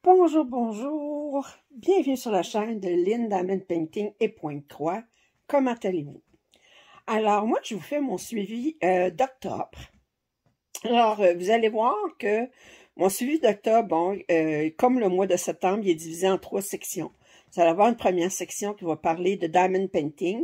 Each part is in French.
Bonjour, bonjour. Bienvenue sur la chaîne de Lynn Diamond Painting et Pointe-Croix. Comment allez-vous? Alors, moi, je vous fais mon suivi d'octobre. Alors, vous allez voir que mon suivi d'octobre, bon, comme le mois de septembre, il est divisé en 3 sections. Vous allez avoir une première section qui va parler de Diamond Painting,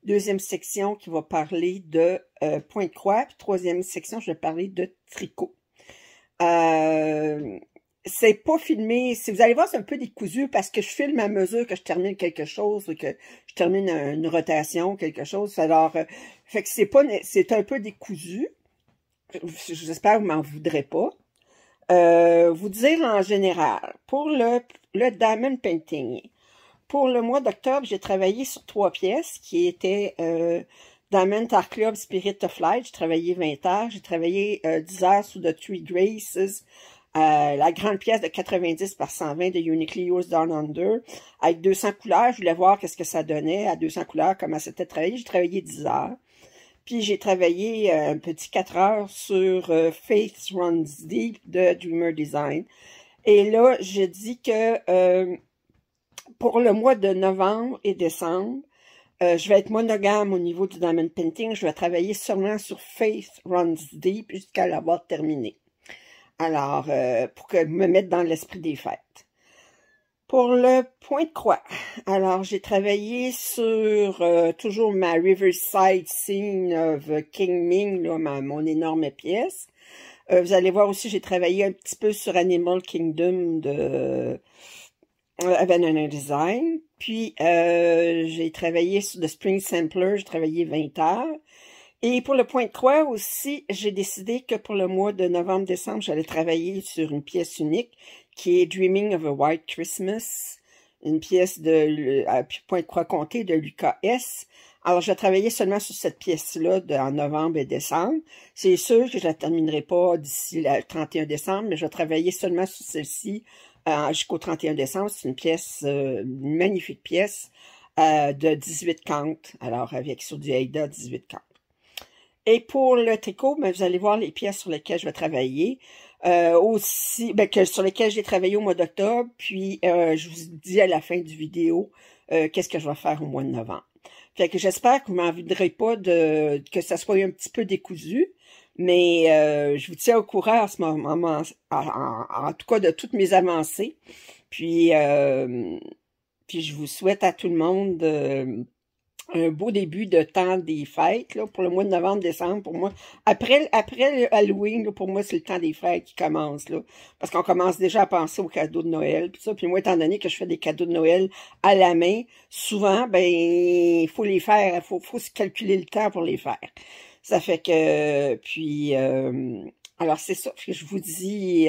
deuxième section qui va parler de Pointe-Croix, puis troisième section, je vais parler de tricot. C'est pas filmé. Si vous allez voir, c'est un peu décousu parce que je filme à mesure que je termine quelque chose, que je termine une rotation, quelque chose. Alors, fait que c'est un peu décousu. J'espère que vous m'en voudrez pas. Vous dire en général, pour le Diamond Painting, pour le mois d'octobre, j'ai travaillé sur 3 pièces qui étaient Diamond Art Club Spirit of Light. J'ai travaillé 20 heures. J'ai travaillé 10 heures sous The Three Graces. La grande pièce de 90 par 120 de Uniquely Yours Down Under, avec 200 couleurs. Je voulais voir qu'est-ce que ça donnait à 200 couleurs, comment c'était travaillé. J'ai travaillé 10 heures. Puis j'ai travaillé un petit 4 heures sur Faith Runs Deep de Dreamer Design. Et là, je dis que pour le mois de novembre et décembre, je vais être monogame au niveau du Diamond Painting. Je vais travailler seulement sur Faith Runs Deep jusqu'à l'avoir terminé. Alors, pour me mettre dans l'esprit des fêtes. Pour le Pointe-Croix, alors j'ai travaillé sur toujours ma Riverside Scene of King Ming, là, mon énorme pièce. Vous allez voir aussi, j'ai travaillé un petit peu sur Animal Kingdom de Avenue Design. Puis, j'ai travaillé sur The Spring Sampler, j'ai travaillé 20 heures. Et pour le Pointe-Croix aussi, j'ai décidé que pour le mois de novembre-décembre, j'allais travailler sur une pièce unique qui est Dreaming of a White Christmas, une pièce de Pointe-Croix Comté de Lucas S. Alors, je vais travailler seulement sur cette pièce-là en novembre et décembre. C'est sûr que je la terminerai pas d'ici le 31 décembre, mais je vais travailler seulement sur celle-ci jusqu'au 31 décembre. C'est une pièce, une magnifique pièce de 18 cantes. Alors, avec sur du Aida 18 cantes. Et pour le tricot, ben, vous allez voir les pièces sur lesquelles je vais travailler. Aussi, sur lesquelles j'ai travaillé au mois d'octobre. Puis, je vous dis à la fin du vidéo qu'est-ce que je vais faire au mois de novembre. Fait que j'espère que vous m'en voudrez pas que ça soit un petit peu décousu. Mais je vous tiens au courant à ce moment, en tout cas de toutes mes avancées. Puis, puis je vous souhaite à tout le monde un beau début de temps des fêtes, là, pour le mois de novembre-décembre, pour moi. Après le Halloween, là, pour moi, c'est le temps des fêtes qui commence, là. Parce qu'on commence déjà à penser aux cadeaux de Noël, puis ça. Puis moi, étant donné que je fais des cadeaux de Noël à la main, souvent, ben, il faut les faire, faut se calculer le temps pour les faire. Ça fait que, puis, alors c'est ça, que je vous dis,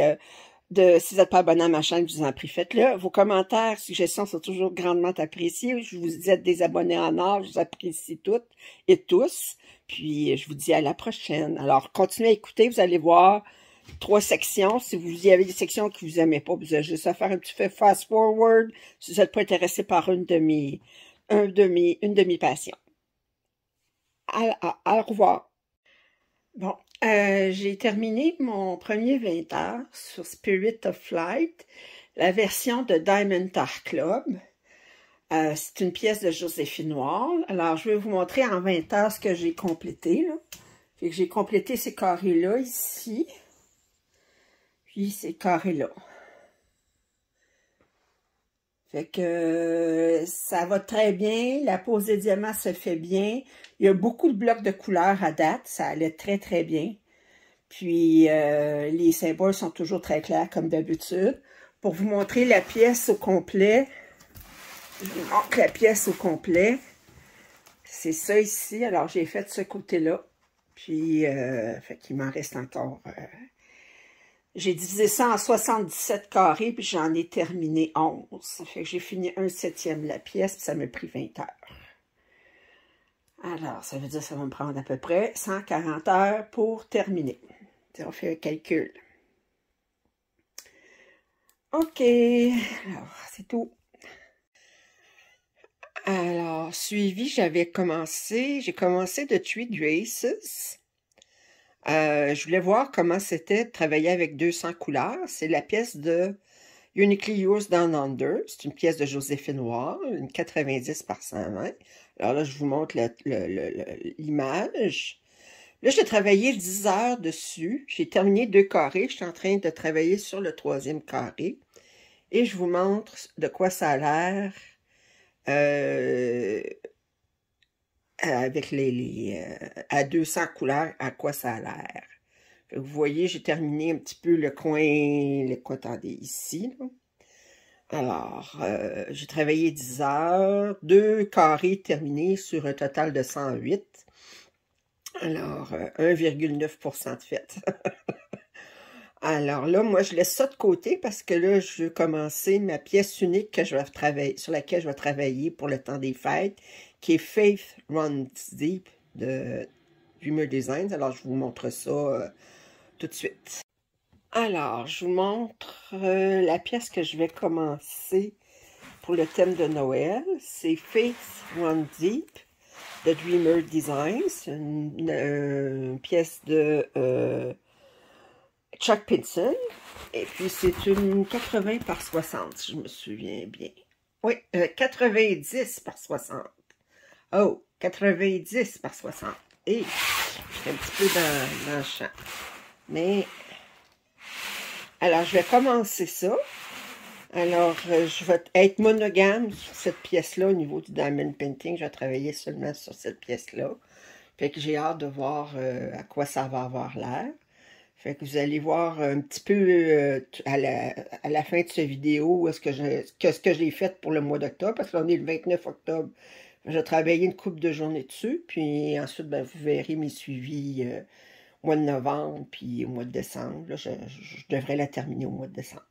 si vous n'êtes pas abonné à ma chaîne, je vous en prie, faites-le. Vos commentaires, suggestions sont toujours grandement appréciés. Je vous êtes des abonnés en or, je vous apprécie toutes et tous. Puis, je vous dis à la prochaine. Alors, continuez à écouter, vous allez voir 3 sections. Si vous y avez des sections que vous n'aimez pas, vous avez juste à faire un petit peu fast-forward si vous n'êtes pas intéressé par une de mes passions. Au revoir. Bon, j'ai terminé mon premier 20 heures sur Spirit of Flight, la version de Diamond Art Club. C'est une pièce de Joséphine Wall. Alors, je vais vous montrer en 20 heures ce que j'ai complété, là. Fait que j'ai complété ces carrés-là ici, puis ces carrés-là. Fait que ça va très bien, la pose des diamants se fait bien. Il y a beaucoup de blocs de couleurs à date, ça allait très très bien. Puis les symboles sont toujours très clairs comme d'habitude. Pour vous montrer la pièce au complet, je vous montre la pièce au complet. C'est ça ici, alors j'ai fait de ce côté-là. Puis, fait qu'il m'en reste encore... j'ai divisé ça en 77 carrés, puis j'en ai terminé 11. Fait que j'ai fini 1/7 de la pièce, puis ça m'a pris 20 heures. Alors, ça veut dire que ça va me prendre à peu près 140 heures pour terminer. On fait un calcul. OK, alors, c'est tout. Alors, suivi, j'ai commencé de Three Graces. Je voulais voir comment c'était de travailler avec 200 couleurs. C'est la pièce de Uniquely Yours Down Under. C'est une pièce de Joséphine Ward, une 90 par 120. Alors là, je vous montre l'image. Là, j'ai travaillé 10 heures dessus. J'ai terminé 2 carrés. Je suis en train de travailler sur le 3e carré. Et je vous montre de quoi ça a l'air avec à 200 couleurs, à quoi ça a l'air. Vous voyez, j'ai terminé un petit peu le coin, attendez, ici, là. Alors, j'ai travaillé 10 heures, 2 carrés terminés sur un total de 108. Alors, 1,9% de fait. Alors là, moi, je laisse ça de côté parce que là, je veux commencer ma pièce unique que je vais travailler, sur laquelle je vais travailler pour le temps des fêtes, qui est Faith Runs Deep de Dreamer Designs. Alors, je vous montre ça tout de suite. Alors, je vous montre la pièce que je vais commencer pour le thème de Noël. C'est Faith Runs Deep de Dreamer Designs. C'est une pièce de Chuck Pinson. Et puis, c'est une 80 par 60, si je me souviens bien. Oui, 90 par 60. Oh, 90 par 60. Et je suis un petit peu dans le champ. Mais, alors, je vais commencer ça. Alors, je vais être monogame sur cette pièce-là au niveau du diamond painting. Je vais travailler seulement sur cette pièce-là. Fait que j'ai hâte de voir à quoi ça va avoir l'air. Fait que vous allez voir un petit peu à la fin de cette vidéo ce que j'ai fait pour le mois d'octobre, parce qu'on est le 29 octobre. J'ai travaillé une couple de journées dessus, puis ensuite, ben, vous verrez mes suivis au mois de novembre, puis au mois de décembre. Là, je devrais la terminer au mois de décembre.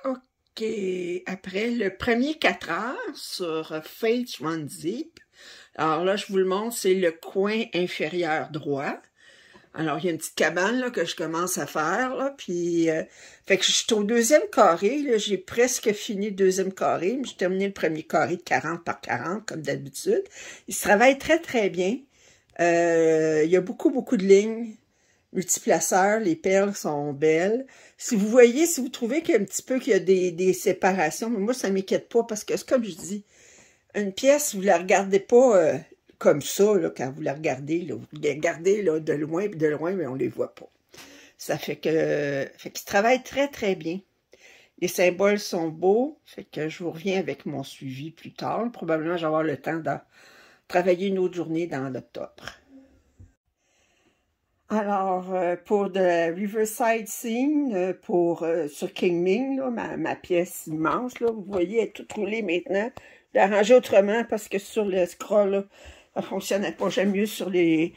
OK. Après le premier 4 heures sur Faith Runs Deep, alors là, je vous le montre, c'est le coin inférieur droit. Alors, il y a une petite cabane là, que je commence à faire, là, puis fait que je suis au 2e carré, là, j'ai presque fini le 2e carré, mais j'ai terminé le premier carré de 40 par 40, comme d'habitude. Il se travaille très, très bien. Il y a beaucoup, beaucoup de lignes, multiplaceurs, les perles sont belles. Si vous voyez, si vous trouvez qu'il y a un petit peu qu'il y a des séparations, mais moi, ça ne m'inquiète pas, parce que c'est comme je dis, une pièce, vous ne la regardez pas comme ça, là, quand vous la regardez, là, vous la regardez là, de loin, mais on ne les voit pas. Ça fait qu'il travaille très, très bien. Les symboles sont beaux, fait que je vous reviens avec mon suivi plus tard. Probablement, je vais avoir le temps de travailler une autre journée dans l'octobre. Alors, pour The Riverside Scene, sur King Ming, là, ma pièce immense, là, vous voyez, elle est toute roulée maintenant. Je l'ai arrangée autrement parce que sur le scroll, là, ça ne fonctionnait pas. J'aime mieux sur les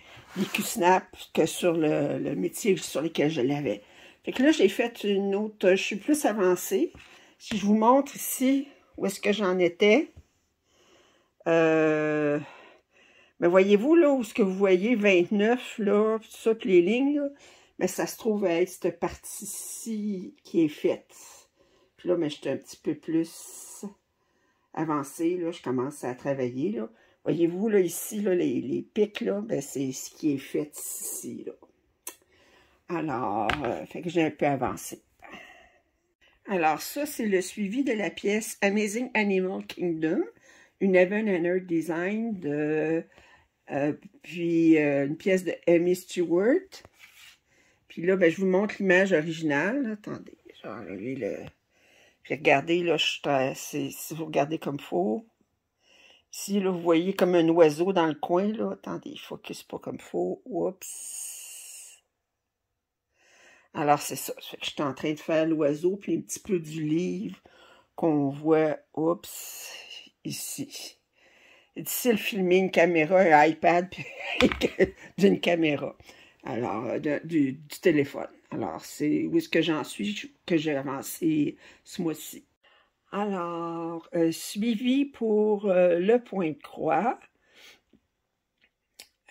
Q-Snap que sur le métier sur lequel je l'avais. Fait que là, j'ai fait une autre, je suis plus avancée. Si je vous montre ici où est-ce que j'en étais, mais voyez-vous, là, où ce que vous voyez, 29, là, toutes les lignes, là, mais ça se trouve à être cette partie-ci qui est faite. Puis là, mais je suis un petit peu plus avancée, là, je commence à travailler, là. Voyez-vous, là, ici, là, les pics, là, ben, c'est ce qui est fait ici, là. Alors, fait que j'ai un peu avancé. Alors, ça, c'est le suivi de la pièce Amazing Animal Kingdom, une Heaven and Earth Design de... puis une pièce de Amy Stewart. Puis là, ben, je vous montre l'image originale. Attendez, je vais enlever le... Puis regardez, là, si vous regardez comme il faut. Ici, là, vous voyez comme un oiseau dans le coin, là. Attendez, il focus pas comme il faut. Oups. Alors, c'est ça. Je suis en train de faire l'oiseau, puis un petit peu du livre qu'on voit, oups, ici. C'est difficile de filmer une caméra, un iPad, d'une caméra. Alors, du téléphone. Alors, c'est où est-ce que j'en suis, que j'ai avancé ce mois-ci. Alors, suivi pour le point de croix.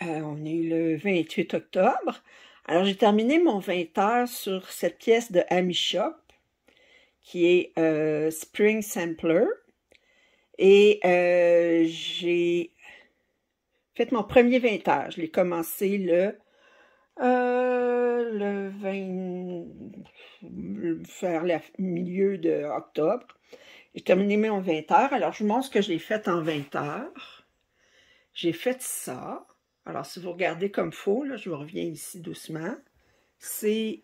On est le 28 octobre. Alors, j'ai terminé mon 20 heures sur cette pièce de Amy Shop, qui est Spring Sampler. Et j'ai fait mon premier 20 heures. Je l'ai commencé le vers le milieu de octobre. J'ai terminé mon 20 heures. Alors, je vous montre ce que j'ai fait en 20 heures. J'ai fait ça. Alors, si vous regardez comme il faut, là, je vous reviens ici doucement. C'est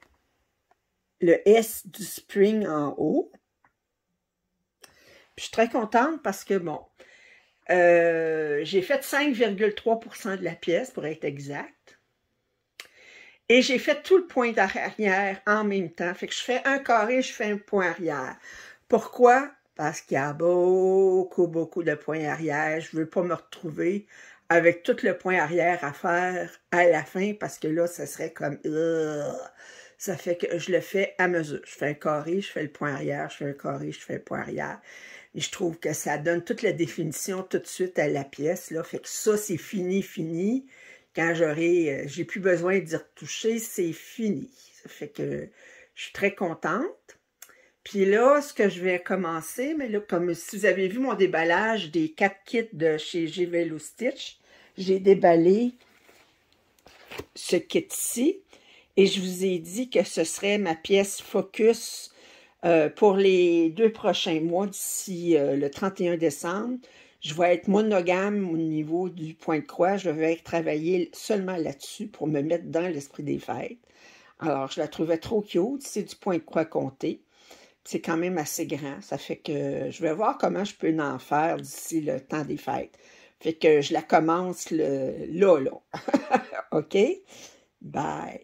le S du spring en haut. Puis, je suis très contente parce que, bon, j'ai fait 5,3% de la pièce, pour être exact. Et j'ai fait tout le point d'arrière en même temps. Fait que je fais un carré, je fais un point arrière. Pourquoi? Parce qu'il y a beaucoup de points arrière. Je ne veux pas me retrouver avec tout le point arrière à faire à la fin, parce que là, ça serait comme... Ça fait que je le fais à mesure. Je fais un carré, je fais le point arrière, je fais un carré, je fais le point arrière. Et je trouve que ça donne toute la définition tout de suite à la pièce, là. Fait que ça, c'est fini. Quand j'ai plus besoin d'y retoucher, c'est fini. Ça fait que je suis très contente. Puis là, ce que je vais commencer, mais là, comme si vous avez vu mon déballage des 4 kits de chez G-Velo Stitch, j'ai déballé ce kit-ci. Et je vous ai dit que ce serait ma pièce focus pour les 2 prochains mois, d'ici le 31 décembre. Je vais être monogame au niveau du point de croix. Je vais travailler seulement là-dessus pour me mettre dans l'esprit des fêtes. Alors, je la trouvais trop cute. C'est du point de croix compté. C'est quand même assez grand. Ça fait que je vais voir comment je peux en faire d'ici le temps des fêtes. Fait que je la commence là. OK? Bye!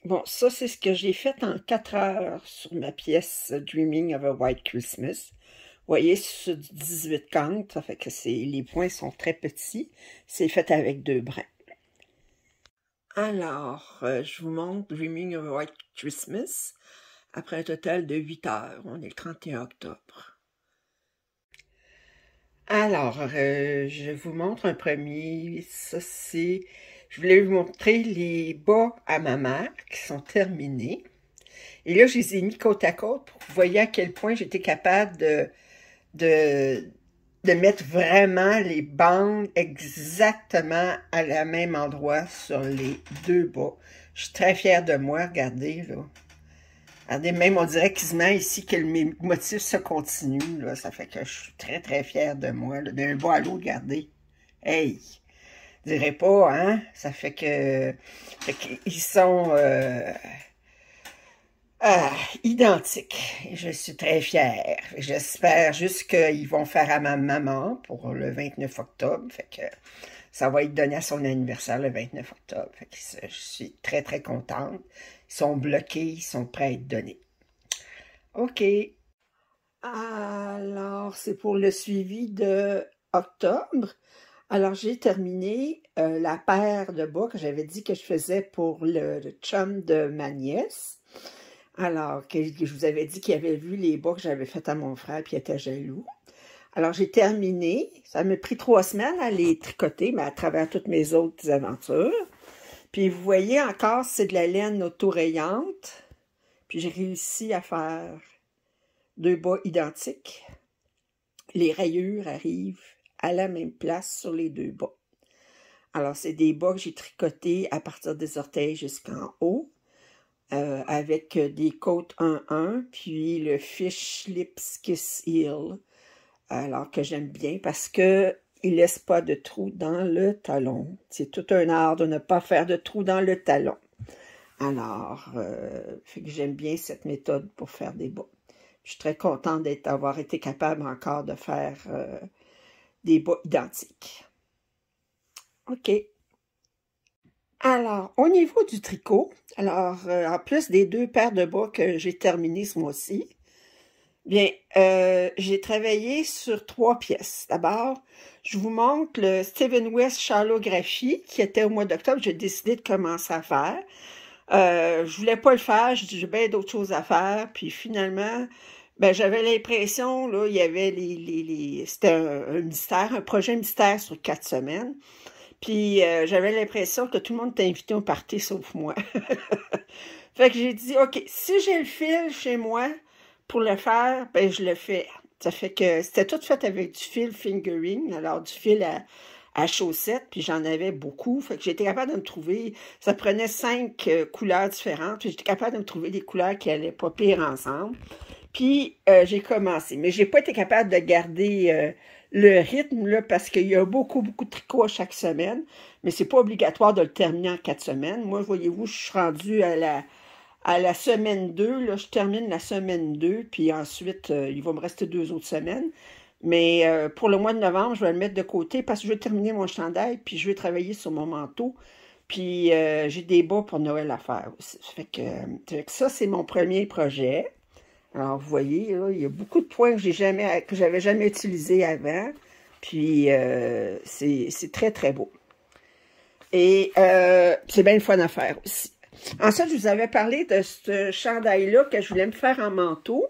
Bon, ça, c'est ce que j'ai fait en 4 heures sur ma pièce Dreaming of a White Christmas. Vous voyez, c'est du 18 cantes, ça fait que les points sont très petits. C'est fait avec 2 brins. Alors, je vous montre Dreaming of a White Christmas après un total de 8 heures. On est le 31 octobre. Alors, je vous montre un premier. Ça, c'est... Je voulais vous montrer les bas à ma mère qui sont terminés. Et là, je les ai mis côte à côte pour que vous voyez à quel point j'étais capable de mettre vraiment les bandes exactement à la même endroit sur les 2 bas. Je suis très fière de moi, regardez, là. Regardez, même on dirait quasiment ici que mes motifs se continuent, là. Ça fait que je suis très fière de moi, d'un bas à l'autre, regardez. Hey! Je dirais pas, hein? Ça fait qu'ils sont identiques. Je suis très fière. J'espère juste qu'ils vont faire à ma maman pour le 29 octobre. Fait que ça va être donné à son anniversaire le 29 octobre. Fait que je suis très contente. Ils sont bloqués, ils sont prêts à être donnés. OK. Alors, c'est pour le suivi de octobre. Alors, j'ai terminé la paire de bas que j'avais dit que je faisais pour le chum de ma nièce. Alors, je vous avais dit qu'il avait vu les bas que j'avais fait à mon frère, puis il était jaloux. Alors, j'ai terminé. Ça m'a pris 3 semaines à les tricoter, mais à travers toutes mes autres aventures. Puis, vous voyez encore, c'est de la laine auto-rayante. Puis, j'ai réussi à faire 2 bas identiques. Les rayures arrivent à la même place sur les 2 bas. Alors, c'est des bas que j'ai tricotés à partir des orteils jusqu'en haut, avec des côtes 1-1, puis le Fish Lips Kiss Heel, alors que j'aime bien parce que il laisse pas de trou dans le talon. C'est tout un art de ne pas faire de trou dans le talon. Alors, fait que j'aime bien cette méthode pour faire des bas. Je suis très contente d'avoir été capable encore de faire des bas identiques. OK. Alors, au niveau du tricot, alors, en plus des 2 paires de bas que j'ai terminées ce mois-ci, bien, j'ai travaillé sur 3 pièces. D'abord, je vous montre le Steven West Charlographie qui était au mois d'octobre. J'ai décidé de commencer à faire. Je voulais pas le faire, j'ai bien d'autres choses à faire, puis finalement... Ben, j'avais l'impression, là, il y avait c'était un mystère, un projet mystère sur 4 semaines. Puis, j'avais l'impression que tout le monde était invité au party, sauf moi. Fait que j'ai dit, OK, si j'ai le fil chez moi pour le faire, ben, je le fais. Ça fait que c'était tout fait avec du fil fingering, alors du fil à chaussettes, puis j'en avais beaucoup. Fait que j'étais capable de me trouver, ça prenait 5 couleurs différentes, puis j'étais capable de me trouver des couleurs qui allaient pas pire ensemble. Puis j'ai commencé, mais j'ai pas été capable de garder le rythme, là, parce qu'il y a beaucoup, beaucoup de tricots à chaque semaine, mais c'est pas obligatoire de le terminer en 4 semaines. Moi, voyez-vous, je suis rendue à la semaine 2, là, je termine la semaine 2, puis ensuite, il va me rester 2 autres semaines. Mais pour le mois de novembre, je vais le mettre de côté parce que je vais terminer mon chandail, puis je vais travailler sur mon manteau. Puis j'ai des bas pour Noël à faire aussi. Fait que ça, c'est mon premier projet. Alors, vous voyez, là, il y a beaucoup de points que j'avais jamais utilisés avant. Puis c'est très, très beau. Et c'est bien le fun à faire aussi. Ensuite, je vous avais parlé de ce chandail-là que je voulais me faire en manteau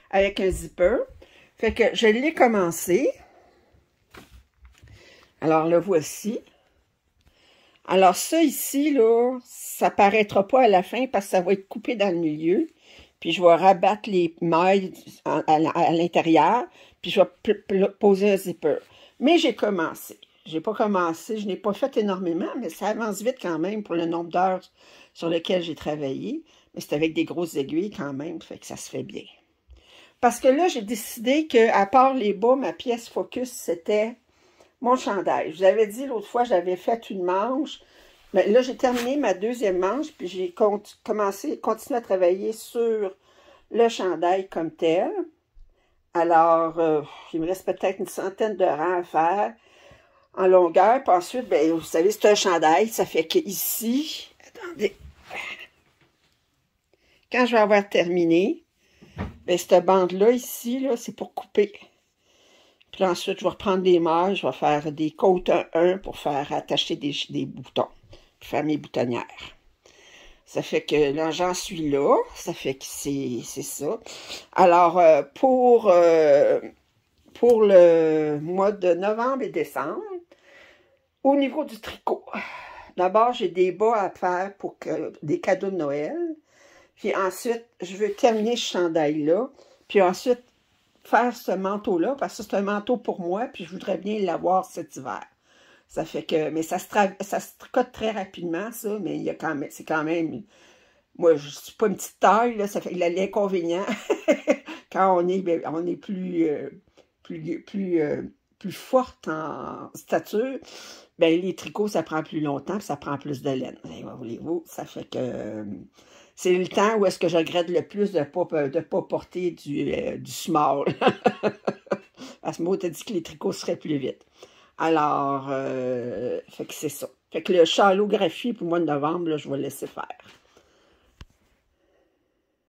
avec un zipper. Fait que je l'ai commencé. Alors, le voici. Alors, ça ici, là, ça paraîtra pas à la fin parce que ça va être coupé dans le milieu. Puis, je vais rabattre les mailles à l'intérieur. Puis, je vais poser un zipper. Mais j'ai commencé. J'ai pas commencé, je n'ai pas fait énormément, mais ça avance vite quand même pour le nombre d'heures sur lesquelles j'ai travaillé. Mais c'est avec des grosses aiguilles quand même, fait que ça se fait bien. Parce que là, j'ai décidé qu'à part les bas, ma pièce focus, c'était mon chandail. Je vous avais dit l'autre fois, j'avais fait une manche. Mais là, j'ai terminé ma deuxième manche, puis j'ai continué à travailler sur le chandail comme tel. Alors, il me reste peut-être une centaine de rangs à faire en longueur. Puis ensuite, ben, vous savez, c'est un chandail. Ça fait que ici, attendez, quand je vais avoir terminé, ben, cette bande-là, ici, là, c'est pour couper. Puis ensuite, je vais reprendre des mailles, je vais faire des côtes 1-1 pour faire attacher des boutons, pour faire mes boutonnières. Ça fait que là, j'en suis là. Ça fait que c'est ça. Alors, pour le mois de novembre et décembre, au niveau du tricot, d'abord, j'ai des bas à faire pour des cadeaux de Noël. Puis ensuite, je veux terminer ce chandail-là. Puis ensuite, faire ce manteau-là, parce que c'est un manteau pour moi, puis je voudrais bien l'avoir cet hiver. Ça fait que, mais ça se tricote très rapidement, ça, mais il y a quand même, c'est quand même, moi, je suis pas une petite taille, là, ça fait l'inconvénient, quand on est plus forte en stature, ben les tricots, ça prend plus longtemps, puis ça prend plus de laine. Voulez-vous, ça fait que c'est le temps où est-ce que je regrette le plus de ne pas porter du small. À ce mot, tu as dit que les tricots seraient plus vite. Alors, fait que c'est ça. Fait que le chalographie pour le mois de novembre, là, je vais laisser faire.